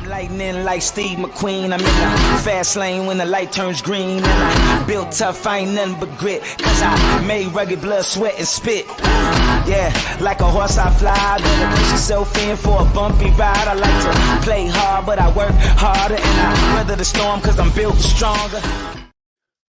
Lightning like Steve McQueen. I'm in the fast lane when the light turns green. And I built tough, I ain't nothing but grit. Cause I made rugged blood, sweat, and spit. Yeah, like a horse I fly. Better push yourself in for a bumpy ride. I like to play hard, but I work harder. And I weather the storm cause I'm built stronger.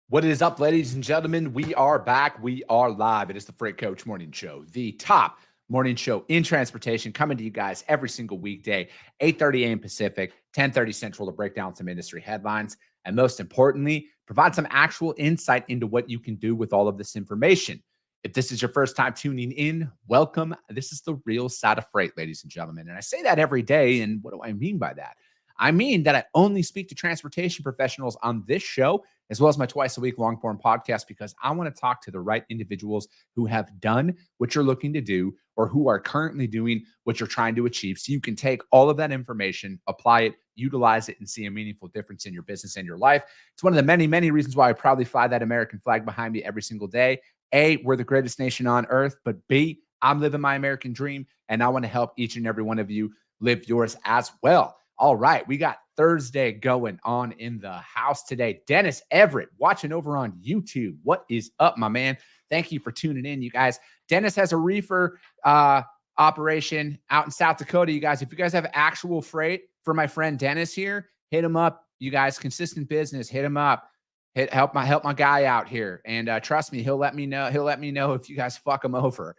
What is up, ladies and gentlemen? We are back. We are live. It is the Freight Coach Morning Show, the top morning show in transportation, coming to you guys every single weekday, 8:30 a.m. Pacific, 10:30 Central, to break down some industry headlines. And most importantly, provide some actual insight into what you can do with all of this information. If this is your first time tuning in, welcome. This is the real side of freight, ladies and gentlemen. And I say that every day. And what do I mean by that? I mean that I only speak to transportation professionals on this show, as well as my twice-a-week long-form podcast, because I want to talk to the right individuals who have done what you're looking to do or who are currently doing what you're trying to achieve, so you can take all of that information, apply it, utilize it, and see a meaningful difference in your business and your life. It's one of the many, many reasons why I proudly fly that American flag behind me every single day. A, we're the greatest nation on earth, but B, I'm living my American dream, and I want to help each and every one of you live yours as well. All right, we got Thursday going on in the house today. Dennis Everett watching over on YouTube. What is up, my man? Thank you for tuning in, you guys. Dennis has a reefer operation out in South Dakota, you guys. If you guys have actual freight for my friend Dennis here, hit him up, you guys. Consistent business, hit him up. Help my guy out here, and trust me, he'll let me know. He'll let me know if you guys fuck him over.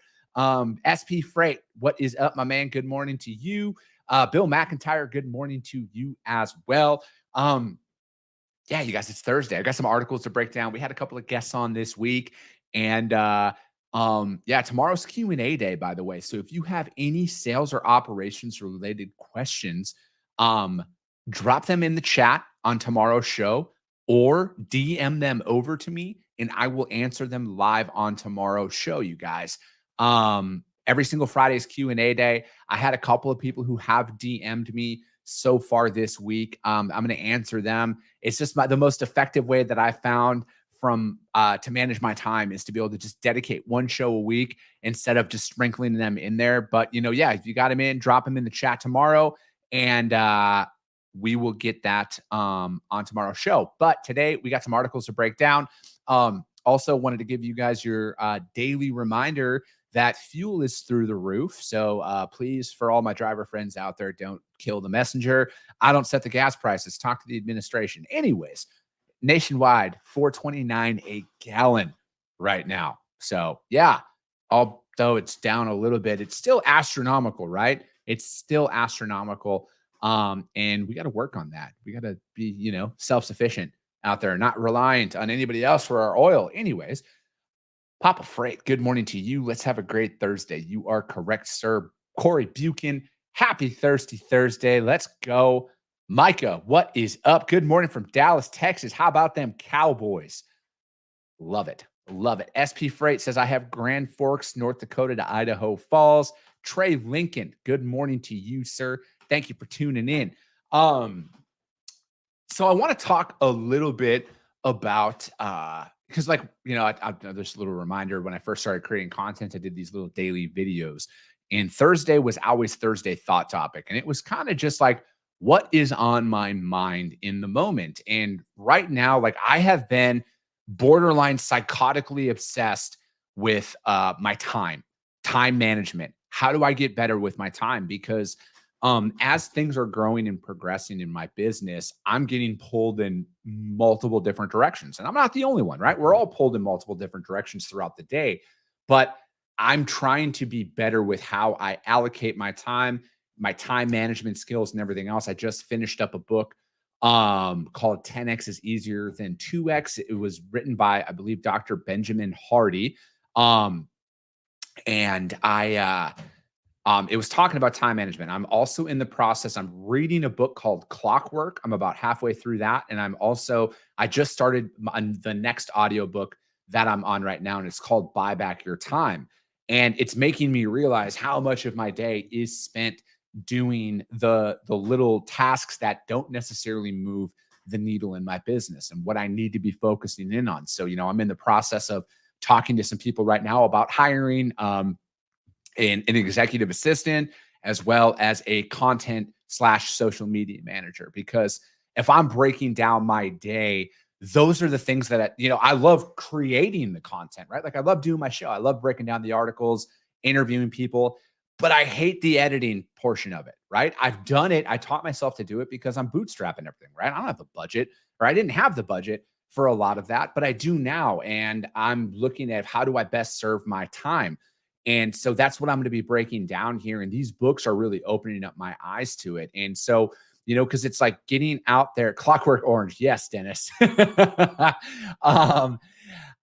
SP Freight, what is up, my man? Good morning to you. Bill McIntyre, good morning to you as well. Yeah, you guys, it's Thursday. I got some articles to break down. We had a couple of guests on this week, and yeah, tomorrow's Q&A day, by the way. So if you have any sales or operations related questions, drop them in the chat on tomorrow's show or DM them over to me, and I will answer them live on tomorrow's show, you guys. Every single Friday is Q&A day. I had a couple of people who have DM'd me so far this week. I'm going to answer them. It's just the most effective way that I found to manage my time is to be able to just dedicate one show a week instead of just sprinkling them in there. But, yeah, if you got them in, drop them in the chat tomorrow, and we will get that on tomorrow's show. But today we got some articles to break down. Also wanted to give you guys your daily reminder that fuel is through the roof. So please, for all my driver friends out there, don't kill the messenger. I don't set the gas prices. Talk to the administration. Anyways, nationwide, $4.29 a gallon right now. So yeah, although it's down a little bit, it's still astronomical, right? It's still astronomical. And we got to work on that. We got to be, self-sufficient out there, not reliant on anybody else for our oil. Anyways, Papa Freight, good morning to you. Let's have a great Thursday. You are correct, sir. Corey Buchan, happy Thirsty Thursday. Let's go. Micah, what is up? Good morning from Dallas, Texas. How about them Cowboys? Love it. Love it. SP Freight says, I have Grand Forks, North Dakota to Idaho Falls. Trey Lincoln, good morning to you, sir. Thank you for tuning in. So I want to talk a little bit about because, I there's a little reminder, when I first started creating content, I did these little daily videos, and Thursday was always Thursday Thought Topic. And it was kind of just like, what is on my mind in the moment? And right now, I have been borderline psychotically obsessed with my time management. How do I get better with my time? Because as things are growing and progressing in my business, I'm getting pulled in multiple different directions. And I'm not the only one, right? We're all pulled in multiple different directions throughout the day. But I'm trying to be better with how I allocate my time management skills and everything else. I just finished up a book called 10X is Easier Than 2X. It was written by, I believe, Dr. Benjamin Hardy. And it was talking about time management. I'm also in the process. I'm reading a book called Clockwork. I'm about halfway through that. And I just started the next audiobook that I'm on right now, and it's called Buy Back Your Time. And it's making me realize how much of my day is spent doing the little tasks that don't necessarily move the needle in my business and what I need to be focusing in on. So, I'm in the process of talking to some people right now about hiring an executive assistant as well as a content/social media manager. Because if I'm breaking down my day, those are the things that I love creating the content, right? Like I love doing my show. I love breaking down the articles, interviewing people, but I hate the editing portion of it, right? I've done it. I taught myself to do it because I'm bootstrapping everything, right? I don't have the budget, or I didn't have the budget for a lot of that, but I do now. And I'm looking at how do I best serve my time? And so that's what I'm going to be breaking down here. And these books are really opening up my eyes to it. And so, because it's like getting out there. Clockwork Orange. Yes, Dennis. I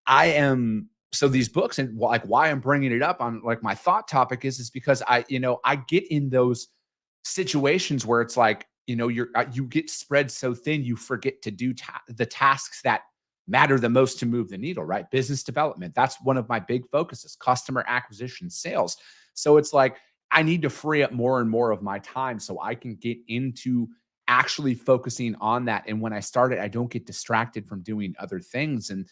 am. So these books, and like why I'm bringing it up on like my thought topic is because I get in those situations where it's like, you get spread so thin, you forget to do the tasks that matter the most to move the needle, right? Business development. That's one of my big focuses, customer acquisition, sales. So it's like, I need to free up more and more of my time so I can get into actually focusing on that. And when I start it, I don't get distracted from doing other things and,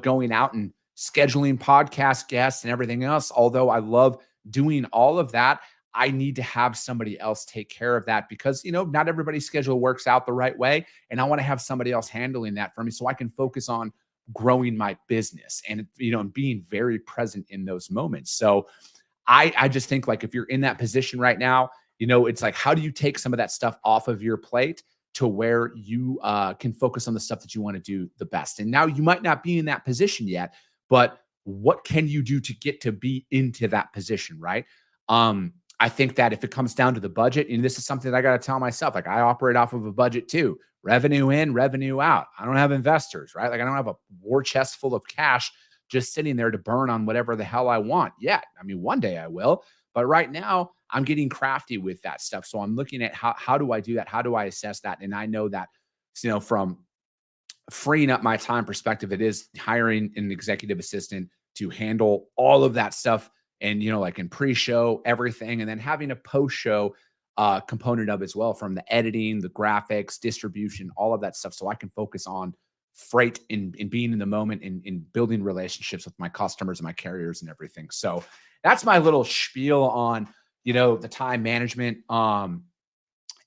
going out and scheduling podcast guests and everything else. Although I love doing all of that, I need to have somebody else take care of that because, not everybody's schedule works out the right way. And I want to have somebody else handling that for me so I can focus on growing my business and, and being very present in those moments. So I just think like if you're in that position right now, it's like, how do you take some of that stuff off of your plate to where you can focus on the stuff that you want to do the best? And now you might not be in that position yet, but what can you do to get to be into that position, right? I think that if it comes down to the budget, and this is something that I got to tell myself, like I operate off of a budget too, revenue in, revenue out. I don't have investors, right? Like I don't have a war chest full of cash just sitting there to burn on whatever the hell I want yet. I mean, one day I will, but right now I'm getting crafty with that stuff. So I'm looking at how do I do that? How do I assess that? And I know that, from freeing up my time perspective, it is hiring an executive assistant to handle all of that stuff. And, like in pre-show, everything, and then having a post-show component of as well, from the editing, the graphics, distribution, all of that stuff. So I can focus on freight and being in the moment and building relationships with my customers and my carriers and everything. So that's my little spiel on, the time management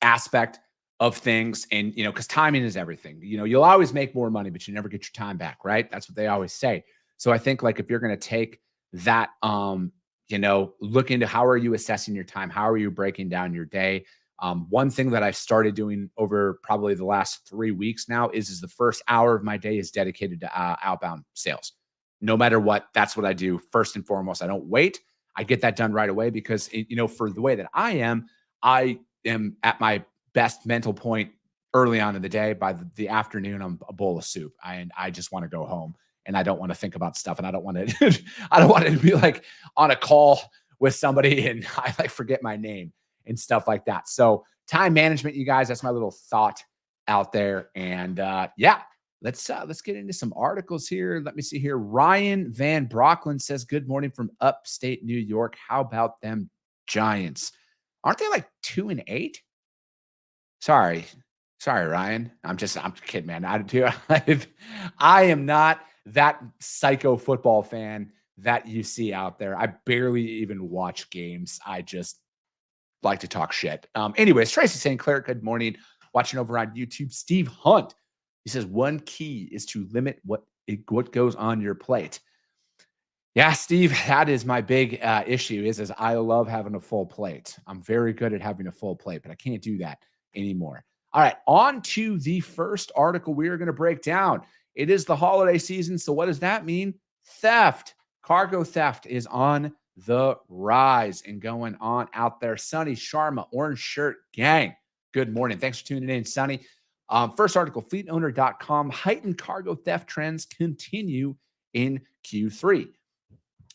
aspect of things. And, because timing is everything. You'll always make more money, but you never get your time back, right? That's what they always say. So I think like if you're going to take that, look into how are you assessing your time? How are you breaking down your day? One thing that I've started doing over probably the last 3 weeks now is the first hour of my day is dedicated to outbound sales. No matter what, that's what I do first and foremost. I don't wait. I get that done right away because, for the way that I am at my best mental point early on in the day. By the afternoon, I'm a bowl of soup. I just want to go home. And I don't want to think about stuff. And I don't want to, I don't want to be like on a call with somebody and I like forget my name and stuff like that. So time management, you guys, that's my little thought out there. And let's get into some articles here. Let me see here. Ryan Van Brocklin says, good morning from upstate New York. How about them Giants? Aren't they like 2-8? Sorry, Ryan. I'm kidding, man. I am not that psycho football fan that you see out there. I barely even watch games. I just like to talk shit. Anyways, Tracy St. Clair, good morning. Watching over on YouTube. Steve Hunt, he says, one key is to limit what goes on your plate. Yeah, Steve, that is my big issue is I love having a full plate. I'm very good at having a full plate, but I can't do that anymore. All right, on to the first article we are going to break down. It is the holiday season. So what does that mean? Theft. Cargo theft is on the rise and going on out there. Sonny Sharma, Orange Shirt Gang. Good morning. Thanks for tuning in, Sonny. First article, fleetowner.com. Heightened cargo theft trends continue in Q3.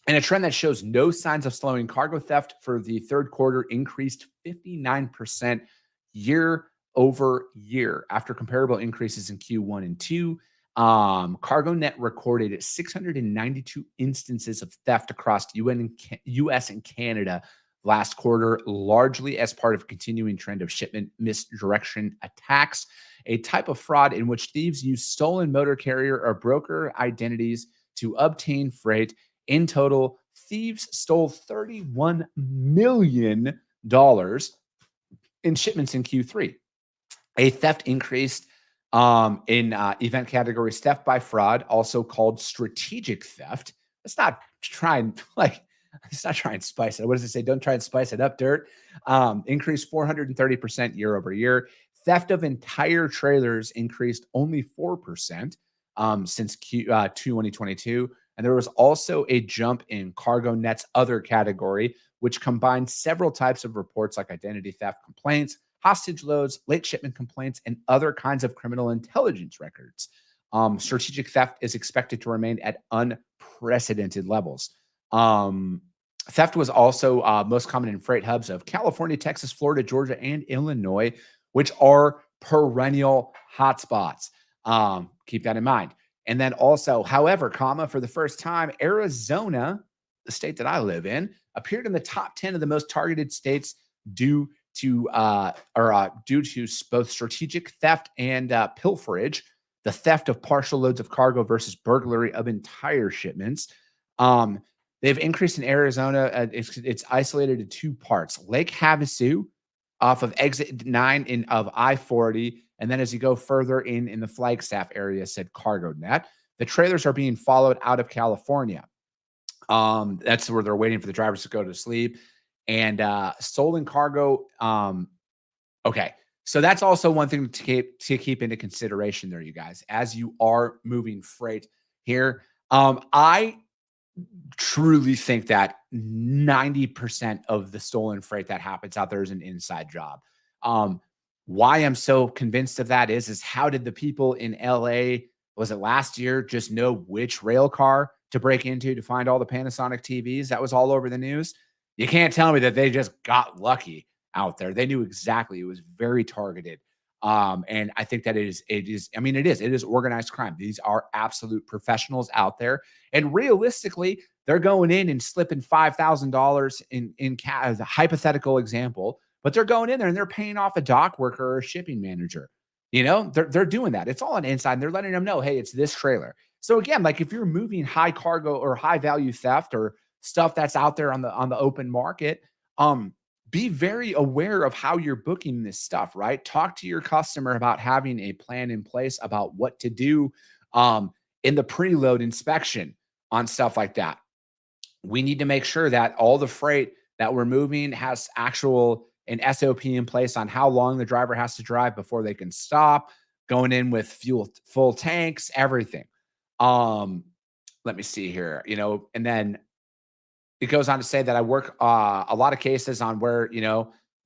And a trend that shows no signs of slowing. Cargo theft for the third quarter increased 59% year over year after comparable increases in Q1 and 2. CargoNet recorded 692 instances of theft across U.S. and Canada last quarter, largely as part of a continuing trend of shipment misdirection attacks, a type of fraud in which thieves use stolen motor carrier or broker identities to obtain freight. In total, thieves stole $31 million in shipments in Q3. A theft increased in event categories, theft by fraud, also called strategic theft. Let's not try and spice it. What does it say? Don't try and spice it up, dirt. Increased 430% year over year. Theft of entire trailers increased only 4% since 2022. And there was also a jump in CargoNet's other category, which combined several types of reports like identity theft complaints, hostage loads, late shipment complaints, and other kinds of criminal intelligence records. Strategic theft is expected to remain at unprecedented levels. Theft was also most common in freight hubs of California, Texas, Florida, Georgia, and Illinois, which are perennial hotspots. Keep that in mind. And then also, however, for the first time, Arizona, the state that I live in, appeared in the top 10 of the most targeted states due to both strategic theft and pilferage, the theft of partial loads of cargo versus burglary of entire shipments. They've increased in Arizona. It's isolated to two parts: Lake Havasu off of exit 9 of I-40. And then as you go further in the Flagstaff area, said CargoNet, the trailers are being followed out of California. That's where they're waiting for the drivers to go to sleep. And stolen cargo. Okay, so that's also one thing to keep into consideration there, you guys, as you are moving freight here. I truly think that 90% of the stolen freight that happens out there is an inside job. Why I'm so convinced of that is how did the people in LA, was it last year, just know which rail car to break into to find all the Panasonic TVs? That was all over the news. You can't tell me that they just got lucky out there. They knew exactly. It was very targeted. And I think that it is organized crime. These are absolute professionals out there. And realistically, they're going in and slipping $5,000 in cash, as a hypothetical example, but they're going in there and they're paying off a dock worker or a shipping manager. They're doing that. It's all on inside. And they're letting them know, hey, it's this trailer. So again, like if you're moving high cargo or high value theft or stuff that's out there on the open market, be very aware of how you're booking this stuff, right? Talk to your customer about having a plan in place about what to do in the preload inspection on stuff like that. We need to make sure that all the freight that we're moving has an SOP in place on how long the driver has to drive before they can stop, going in with full tanks, everything. Let me see here, and then it goes on to say that I work a lot of cases on where,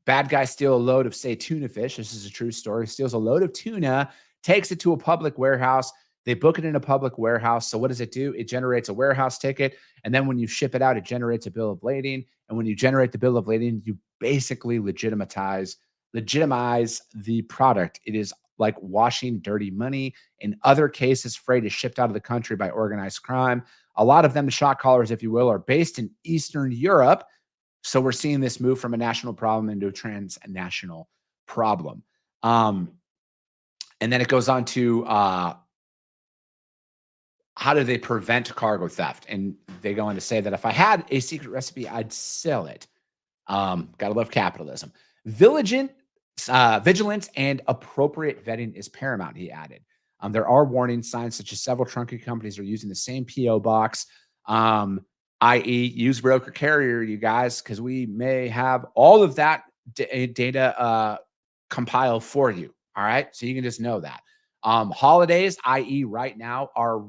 bad guys steal a load of, say, tuna fish. This is a true story. Steals a load of tuna, takes it to a public warehouse. They book it in a public warehouse. So what does it do? It generates a warehouse ticket. And then when you ship it out, it generates a bill of lading. And when you generate the bill of lading, you basically legitimize the product. It is like washing dirty money. In other cases, freight is shipped out of the country by organized crime. A lot of them, the shot callers, if you will, are based in Eastern Europe. So we're seeing this move from a national problem into a transnational problem. And then it goes on to how do they prevent cargo theft? And they go on to say that if I had a secret recipe, I'd sell it. Gotta love capitalism. Vigilance and appropriate vetting is paramount, he added. There are warning signs, such as several trunking companies are using the same PO box, i.e. use broker carrier, you guys, because we may have all of that data compiled for you. All right. So you can just know that. Holidays, i.e. right now, are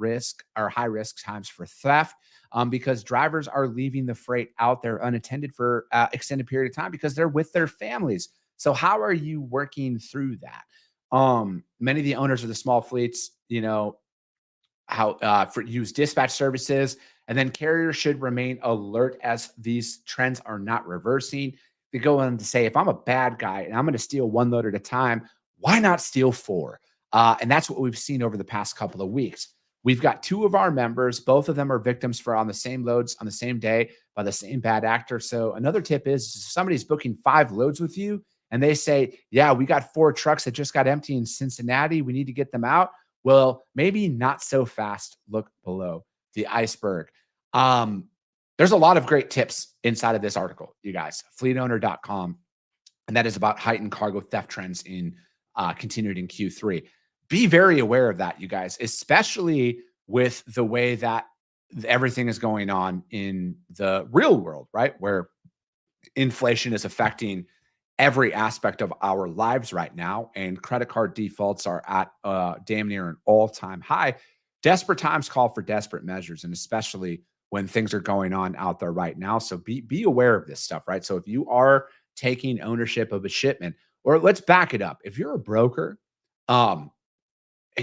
high risk times for theft because drivers are leaving the freight out there unattended for extended period of time because they're with their families. So how are you working through that? Many of the owners of the small fleets, use dispatch services, and then carriers should remain alert as these trends are not reversing. They go on to say, if I'm a bad guy and I'm going to steal one load at a time, why not steal four? And that's what we've seen over the past couple of weeks. We've got two of our members. Both of them are victims on the same loads on the same day by the same bad actor. So another tip is if somebody's booking 5 loads with you and they say, yeah, we got 4 trucks that just got empty in Cincinnati. We need to get them out. Well, maybe not so fast. Look below the iceberg. There's a lot of great tips inside of this article, you guys. Fleetowner.com, and that is about heightened cargo theft trends in continued in Q3. Be very aware of that, you guys, especially with the way that everything is going on in the real world, right? Where inflation is affecting every aspect of our lives right now, and credit card defaults are at damn near an all-time high. Desperate times call for desperate measures, and especially when things are going on out there right now. So be aware of this stuff, right? So if you are taking ownership of a shipment, or let's back it up. If you're a broker, and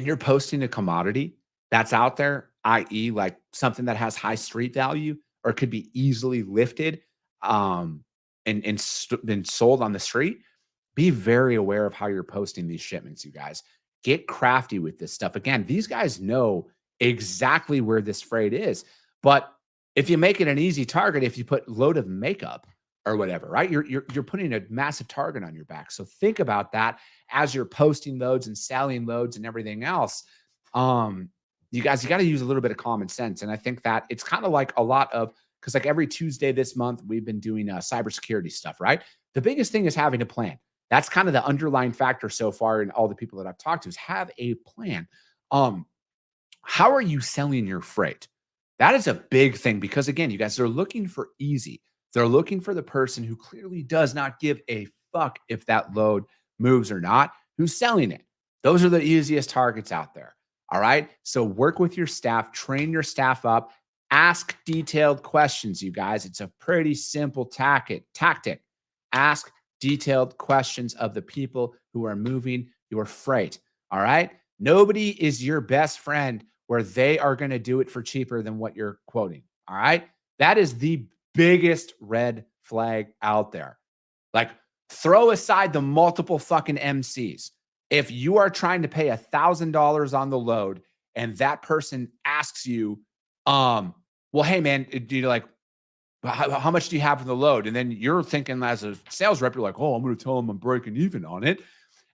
you're posting a commodity that's out there, i.e., like something that has high street value or could be easily lifted, and been sold on the street, be very aware of how you're posting these shipments, you guys. Get crafty with this stuff. Again, these guys know exactly where this freight is. But if you make it an easy target, if you put load of makeup or whatever, right? You're putting a massive target on your back. So think about that as you're posting loads and selling loads and everything else. You guys, you got to use a little bit of common sense. And I think that it's kind of like a lot of, because like every Tuesday this month, we've been doing cybersecurity stuff, right? The biggest thing is having a plan. That's kind of the underlying factor so far in all the people that I've talked to is have a plan. How are you selling your freight? That is a big thing because again, you guys, they're looking for easy. They're looking for the person who clearly does not give a fuck if that load moves or not, who's selling it. Those are the easiest targets out there. All right. So work with your staff, train your staff up, ask detailed questions, you guys. It's a pretty simple tactic. Ask detailed questions of the people who are moving your freight. All right. Nobody is your best friend where they are going to do it for cheaper than what you're quoting. All right. That is the biggest red flag out there. Like, throw aside the multiple fucking MCs. If you are trying to pay $1,000 on the load and that person asks you, well, hey man, you like, how much do you have for the load? And then you're thinking as a sales rep, you're like, oh, I'm going to tell them I'm breaking even on it.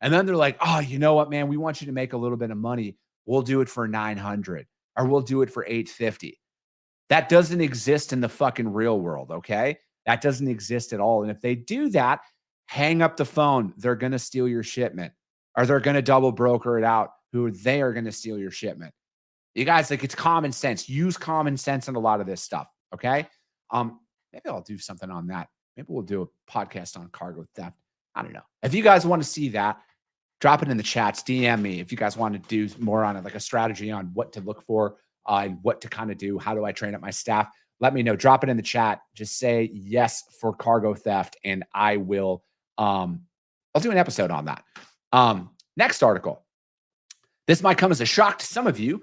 And then they're like, oh, you know what, man, we want you to make a little bit of money. We'll do it for 900 or we'll do it for 850. That doesn't exist in the fucking real world, okay? That doesn't exist at all. And if they do that, hang up the phone. They're going to steal your shipment, or they're going to double broker it out, who they are going to steal your shipment. You guys, like, it's common sense. Use common sense in a lot of this stuff, okay? Maybe I'll do something on that. Maybe we'll do a podcast on cargo theft. I don't know. If you guys want to see that, drop it in the chats. DM me if you guys want to do more on it, like a strategy on what to look for and what to kind of do. How do I train up my staff? Let me know. Drop it in the chat. Just say yes for cargo theft, and I will. I'll do an episode on that. Next article. This might come as a shock to some of you.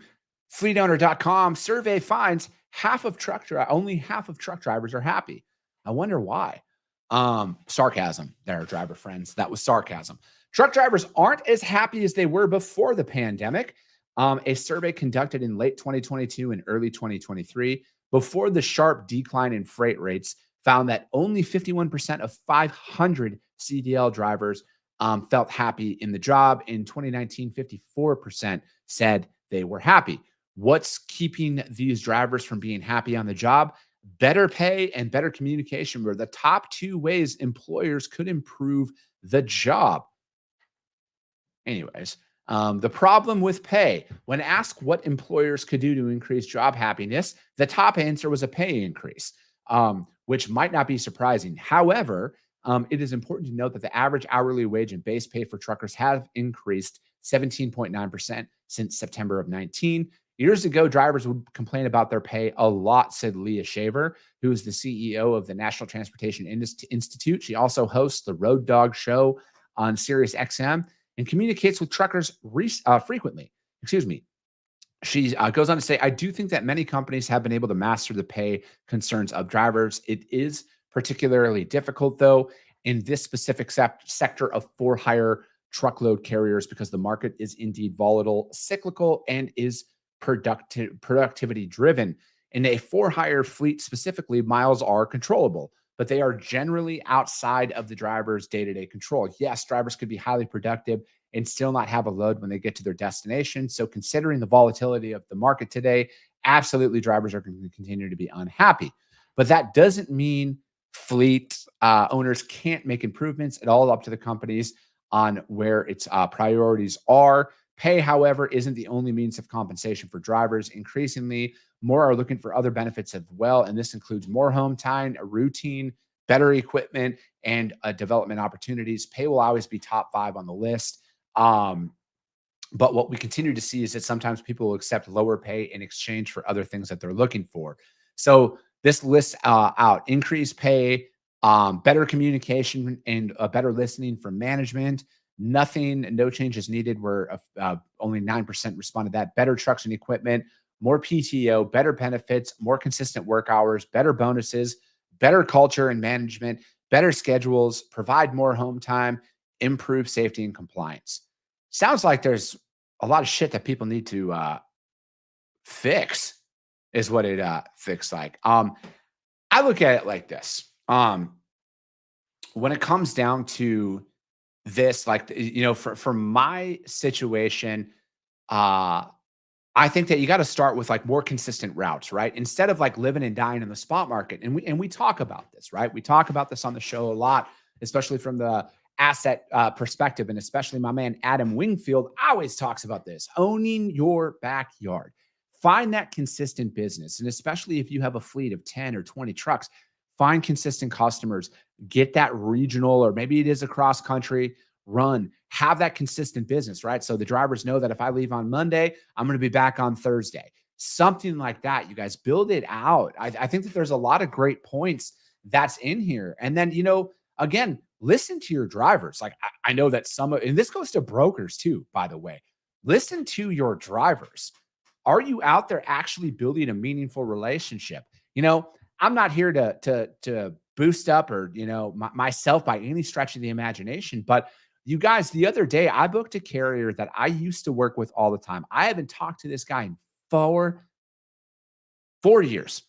Fleetowner.com survey finds only half of truck drivers are happy. I wonder why. Sarcasm there, driver friends. That was sarcasm. Truck drivers aren't as happy as they were before the pandemic. A survey conducted in late 2022 and early 2023, before the sharp decline in freight rates, found that only 51% of 500 CDL drivers felt happy in the job. In 2019, 54% said they were happy. What's keeping these drivers from being happy on the job? Better pay and better communication were the top two ways employers could improve the job. Anyways, the problem with pay. When asked what employers could do to increase job happiness, the top answer was a pay increase, which might not be surprising. However, it is important to note that the average hourly wage and base pay for truckers have increased 17.9% since September of 19. Years ago, drivers would complain about their pay a lot, said Leah Shaver, who is the CEO of the National Transportation Institute. She also hosts the Road Dog Show on Sirius XM and communicates with truckers frequently. She goes on to say, I do think that many companies have been able to master the pay concerns of drivers. It is particularly difficult, though, in this specific sector of for-hire truckload carriers because the market is indeed volatile, cyclical, and is productivity driven. In a for-hire fleet specifically, miles are controllable, but they are generally outside of the driver's day-to-day control. Yes, drivers could be highly productive and still not have a load when they get to their destination. So considering the volatility of the market today, absolutely drivers are going to continue to be unhappy. But that doesn't mean fleet owners can't make improvements at all, up to the companies on where its priorities are. Pay, however, isn't the only means of compensation for drivers. Increasingly, more are looking for other benefits as well, and this includes more home time, a routine, better equipment, and development opportunities. Pay will always be top 5 on the list. But what we continue to see is that sometimes people will accept lower pay in exchange for other things that they're looking for. So this lists out increased pay, better communication, and better listening from management. No changes needed, where only 9% responded to that. Better trucks and equipment, more PTO, better benefits, more consistent work hours, better bonuses, better culture and management, better schedules, provide more home time, improve safety and compliance. Sounds like there's a lot of shit that people need to fix, is what it fix like. I look at it like this. When it comes down to this, like, for my situation, I think that you got to start with like more consistent routes, right? Instead of like living and dying in the spot market. And we talk about this, right? We talk about this on the show a lot, especially from the asset perspective. And especially my man, Adam Wingfield, always talks about this: owning your backyard. Find that consistent business. And especially if you have a fleet of 10 or 20 trucks, find consistent customers, get that regional, or maybe it is a cross country run, have that consistent business, right? So the drivers know that if I leave on Monday, I'm going to be back on Thursday. Something like that. You guys build it out. I think that there's a lot of great points that's in here. And then, again, listen to your drivers. Like, I know that and this goes to brokers too, by the way. Listen to your drivers. Are you out there actually building a meaningful relationship? I'm not here to boost up or, myself by any stretch of the imagination, but you guys, the other day, I booked a carrier that I used to work with all the time. I haven't talked to this guy in 4 years.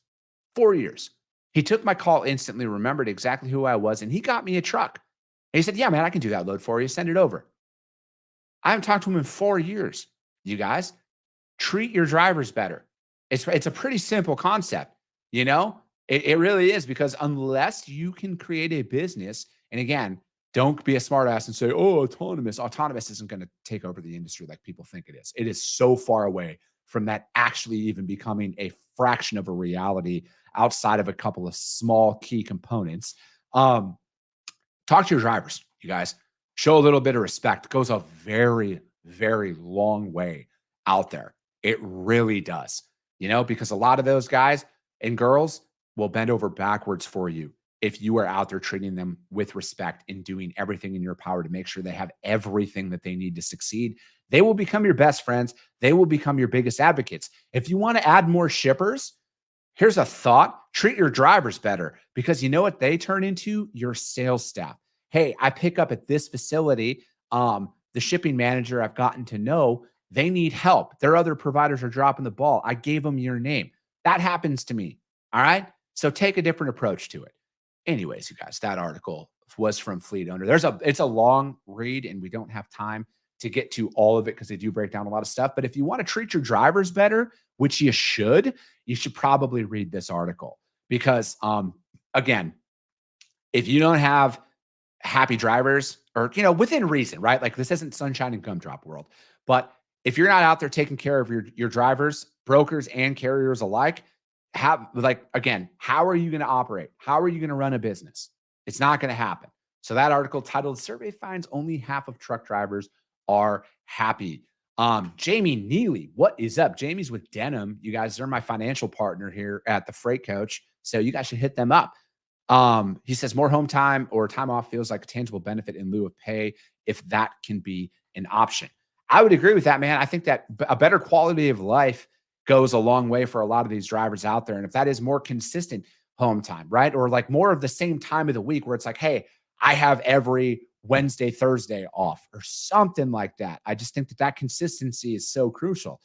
4 years. He took my call instantly, remembered exactly who I was, and he got me a truck. And he said, "Yeah, man, I can do that load for you. Send it over." I haven't talked to him in 4 years. You guys, treat your drivers better. It's a pretty simple concept, It really is, because unless you can create a business, and again, don't be a smartass and say, "Oh, autonomous." Autonomous isn't going to take over the industry like people think it is. It is so far away from that actually even becoming a fraction of a reality outside of a couple of small key components. Talk to your drivers, you guys. Show a little bit of respect. It goes a very, very long way out there. It really does, because a lot of those guys and girls will bend over backwards for you if you are out there treating them with respect and doing everything in your power to make sure they have everything that they need to succeed. They will become your best friends. They will become your biggest advocates. If you want to add more shippers, here's a thought: treat your drivers better, because you know what they turn into? Your sales staff. Hey, I pick up at this facility. The shipping manager I've gotten to know, they need help. Their other providers are dropping the ball. I gave them your name. That happens to me. All right. So take a different approach to it. Anyways, you guys, that article was from Fleet Owner. It's a long read, and we don't have time to get to all of it because they do break down a lot of stuff. But if you want to treat your drivers better, which you should probably read this article, because again, if you don't have happy drivers, or within reason, right? Like, this isn't sunshine and gumdrop world, but if you're not out there taking care of your drivers, brokers and carriers alike, how are you going to operate? How are you going to run a business? It's not going to happen. So that article titled "Survey Finds Only Half of Truck Drivers Are Happy." Jamie Neely, what is up? Jamie's with Denim. You guys are my financial partner here at the Freight Coach, so you guys should hit them up. He says more home time or time off feels like a tangible benefit in lieu of pay, if that can be an option. I would agree with that, man. I think that a better quality of life goes a long way for a lot of these drivers out there. And if that is more consistent home time, right? Or like more of the same time of the week where it's like, hey, I have every Wednesday, Thursday off, or something like that. I just think that consistency is so crucial.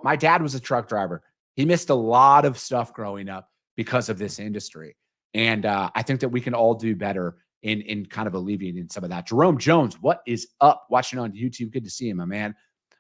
My dad was a truck driver. He missed a lot of stuff growing up because of this industry. And I think that we can all do better in kind of alleviating some of that. Jerome Jones, what is up? Watching on YouTube. Good to see you, my man.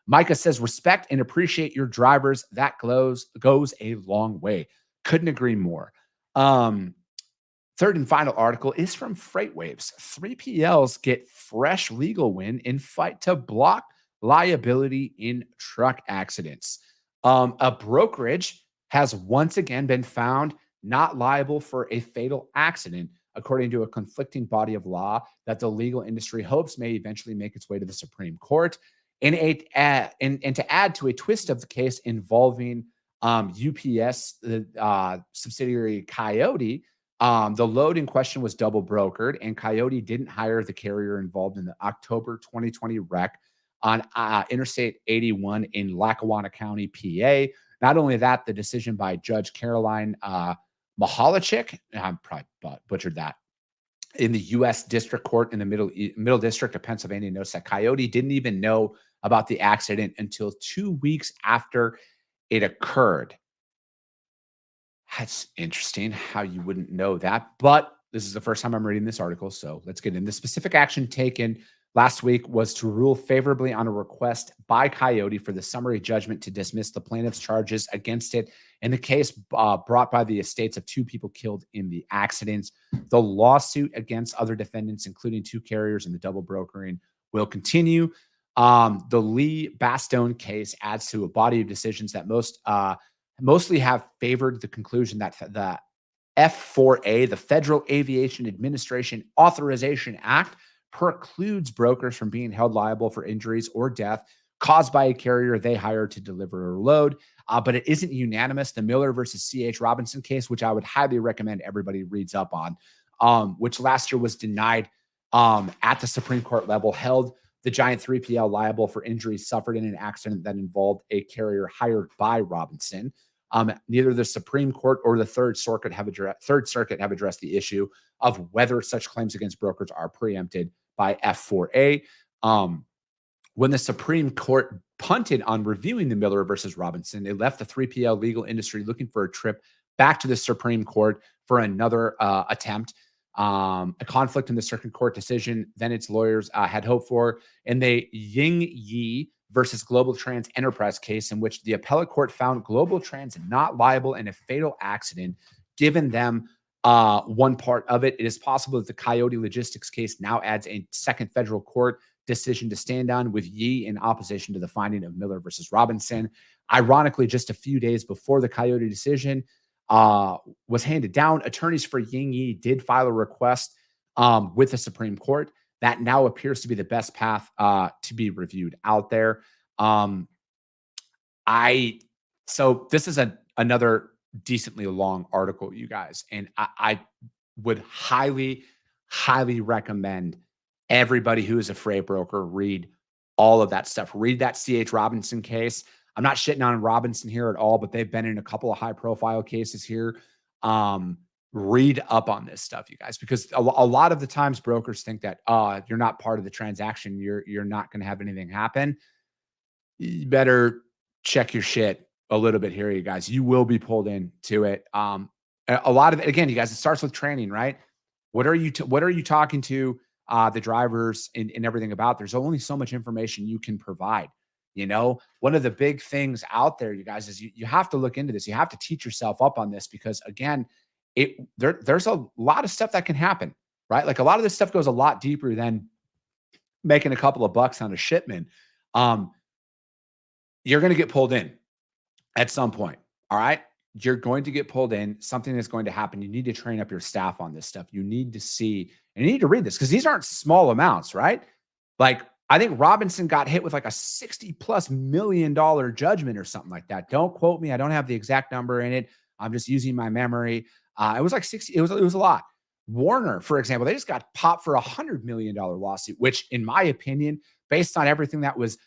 Micah says, respect and appreciate your drivers. That goes a long way. Couldn't agree more. Third and final article is from FreightWaves. 3PLs get fresh legal win in fight to block liability in truck accidents. A brokerage has once again been found not liable for a fatal accident, according to a conflicting body of law that the legal industry hopes may eventually make its way to the Supreme Court. And to add to a twist of the case involving UPS, the subsidiary Coyote, the load in question was double brokered, and Coyote didn't hire the carrier involved in the October 2020 wreck on Interstate 81 in Lackawanna County, PA. Not only that, the decision by Judge Caroline Mahalichik, I probably butchered that, in the U.S. District Court in the Middle District of Pennsylvania, notes that Coyote didn't even know about the accident until 2 weeks after it occurred. That's interesting how you wouldn't know that, but this is the first time I'm reading this article, so let's get in. The specific action taken last week was to rule favorably on a request by Coyote for the summary judgment to dismiss the plaintiff's charges against it in the case brought by the estates of 2 people killed in the accidents. The lawsuit against other defendants, including 2 carriers in the double brokering, will continue. The Lee Bastone case adds to a body of decisions that mostly have favored the conclusion that the F4A, the Federal Aviation Administration Authorization Act, precludes brokers from being held liable for injuries or death caused by a carrier they hired to deliver a load. But it isn't unanimous. The Miller versus C.H. Robinson case, which I would highly recommend everybody reads up on, which last year was denied at the Supreme Court level, held the giant 3PL liable for injuries suffered in an accident that involved a carrier hired by Robinson. Neither the Supreme Court or the Third Circuit have addressed the issue of whether such claims against brokers are preempted by F4A. When the Supreme Court punted on reviewing the Miller versus Robinson, it left the 3PL legal industry looking for a trip back to the Supreme Court for another attempt. A conflict in the circuit court decision than its lawyers had hoped for. In the Ying Yi versus Global Trans Enterprise case, in which the appellate court found Global Trans not liable in a fatal accident, given them one part of it, it is possible that the Coyote Logistics case now adds a second federal court decision to stand on, with Yi in opposition to the finding of Miller versus Robinson. Ironically, just a few days before the Coyote decision was handed down, attorneys for Ying Yi did file a request with the Supreme Court. That now appears to be the best path to be reviewed out there. So this is another decently long article, you guys, and I would highly, highly recommend everybody who is a freight broker read all of that stuff. Read that C.H. Robinson case. I'm not shitting on Robinson here at all, but they've been in a couple of high-profile cases here. Read up on this stuff, you guys, because a lot of the times brokers think that you're not part of the transaction, you're not going to have anything happen. You better check your shit a little bit here, you guys. You will be pulled into it. A lot of it, again, you guys, it starts with training, right? What are you talking to the drivers and everything about? There's only so much information you can provide. You know, one of the big things out there, you guys, is you have to look into this. You have to teach yourself up on this, because again, there's a lot of stuff that can happen, right? Like a lot of this stuff goes a lot deeper than making a couple of bucks on a shipment. You're going to get pulled in at some point. All right. You're going to get pulled in. Something is going to happen. You need to train up your staff on this stuff. You need to see, and you need to read this, because these aren't small amounts, right? Like, I think Robinson got hit with like a $60+ million judgment or something like that. Don't quote me. I don't have the exact number in it. I'm just using my memory. It was like 60. It was a lot. Warner, for example, they just got popped for $100 million lawsuit, which in my opinion, based on everything that was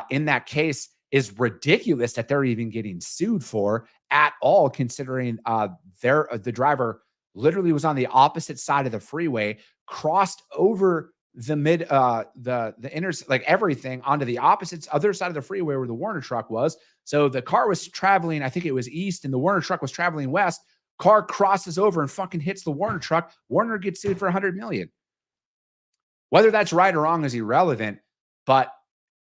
in that case, is ridiculous that they're even getting sued for at all, considering the driver literally was on the opposite side of the freeway, crossed over the inner, like everything, onto the other side of the freeway where the Warner truck was. So the car was traveling, I think it was east, and the Warner truck was traveling west. Car crosses over and fucking hits the Warner truck. Warner gets sued for $100 million. Whether that's right or wrong is irrelevant, but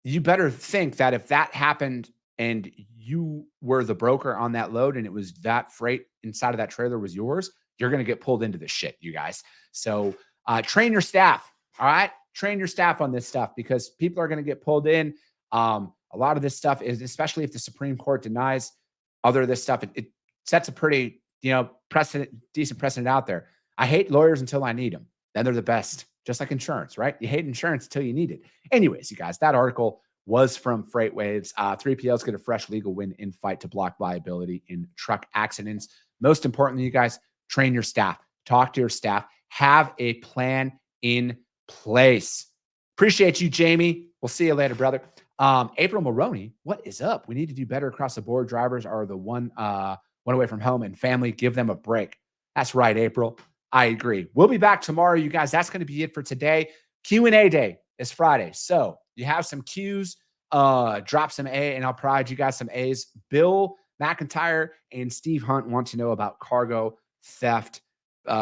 you better think that if that happened and you were the broker on that load and it was that freight inside of that trailer was yours, you're going to get pulled into this shit, you guys. So train your staff. All right. Train your staff on this stuff because people are going to get pulled in. A lot of this stuff is, especially if the Supreme Court denies other of this stuff, it sets a pretty, decent precedent out there. I hate lawyers until I need them. Then they're the best, just like insurance, right? You hate insurance until you need it. Anyways, you guys, that article was from FreightWaves. 3PLs get a fresh legal win in fight to block liability in truck accidents. Most importantly, you guys, train your staff. Talk to your staff. Have a plan in place. Appreciate you, Jamie. We'll see you later, brother. April Maroney, what is up? We need to do better across the board. Drivers are the one away from home and family. Give them a break. That's right, April. I agree. We'll be back tomorrow, you guys. That's going to be it for today. Q&A day is Friday. So you have some Q's, drop some A, and I'll provide you guys some A's. Bill McIntyre and Steve Hunt want to know about cargo theft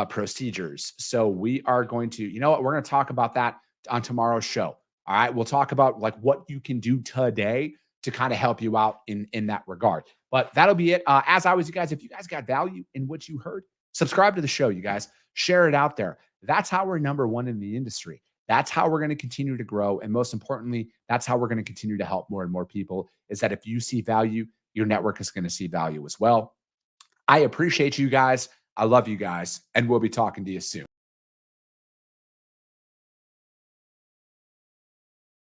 procedures. So we are going to, we're going to talk about that on tomorrow's show. All right. We'll talk about like what you can do today to kind of help you out in that regard. But that'll be it. As always, you guys, if you guys got value in what you heard, subscribe to the show, you guys. Share it out there. That's how we're number one in the industry. That's how we're going to continue to grow. And most importantly, that's how we're going to continue to help more and more people, is that if you see value, your network is going to see value as well. I appreciate you guys. I love you guys. And we'll be talking to you soon.